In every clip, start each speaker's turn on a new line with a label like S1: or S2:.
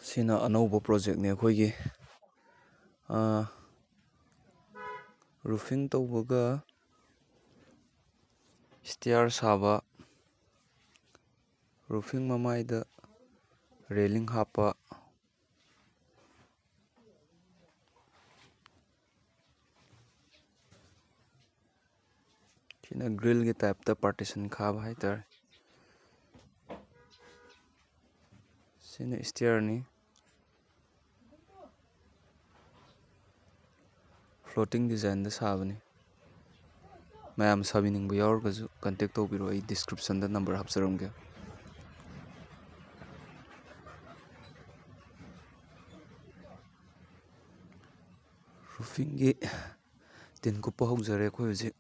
S1: ꯁꯤꯅ ꯑꯅꯧꯕ ꯄ꯭ꯔꯣꯖꯦꯛꯅꯦ ꯑꯩꯈꯣꯏꯒꯤ ꯔꯨꯐꯤꯡ ꯇꯧꯕꯒ ꯁ꯭ꯇꯤꯌꯥꯔ ꯁꯥꯕ, ꯔꯨꯐꯤꯡ ꯃꯃꯥꯏꯗ ꯔꯦꯂꯤꯡ ꯍꯥꯞꯄ, ꯁꯤꯅ ꯒ꯭ꯔꯤꯜꯒꯤ ꯇꯥꯏꯞꯇ ꯄꯥꯔꯇꯤꯁꯟ ꯈꯥꯕ ꯍꯥꯏꯇꯥꯔꯦ. ꯁꯤꯅ ꯁ꯭ꯇꯤꯌꯥꯔꯅꯤ. ꯐ꯭ꯂꯣꯇꯤꯡ ꯗꯤꯖꯥꯏꯟꯗ ꯁꯥꯕꯅꯤ. ꯃꯌꯥꯝ ꯁꯥꯕꯤꯅꯤꯡꯕ ꯌꯥꯎꯔꯒꯁꯨ ꯀꯟꯇꯦꯛ ꯇꯧꯕꯤꯔꯣ. ꯑꯩ ꯗꯤꯁꯀ꯭ꯔꯤꯞꯁꯟꯗ ꯅꯝꯕꯔ ꯍꯥꯞꯆꯔꯝꯒꯦ. ꯔꯨꯐꯤꯡꯒꯤ ꯇꯤꯟ ꯀꯨꯞꯄ ꯍꯧꯖꯔꯦ. ꯑꯩꯈꯣꯏ ꯍꯧꯖꯤꯛ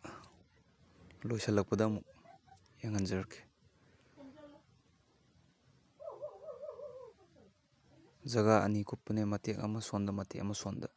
S1: ꯂꯣꯏꯁꯤꯜꯂꯛꯄꯗ ꯑꯃꯨꯛ ꯌꯦꯡꯍꯟꯖꯔꯛꯀꯦ. ꯖꯒꯥ ꯑꯅꯤ ꯀꯨꯞꯄꯅꯦ, ꯃꯇꯦꯛ ꯑꯃ ꯁꯣꯟꯗ, ꯃꯇꯦꯛ ꯑꯃ ꯁꯣꯟꯗ.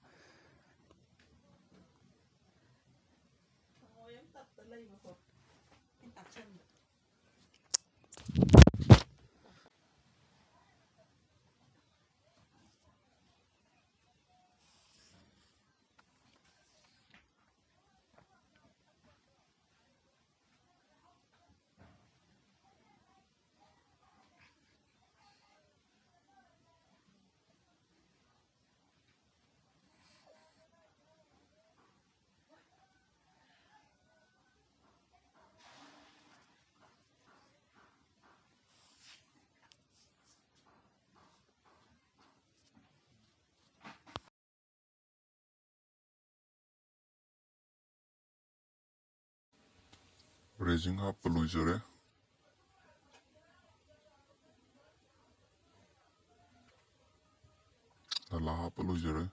S2: ꯔꯦꯖꯤꯡ ꯍꯥꯞꯄ ꯂꯣꯏꯖꯔꯦ. ꯅꯂꯥ ꯍꯥꯞꯄ ꯂꯣꯏꯖꯔꯦ.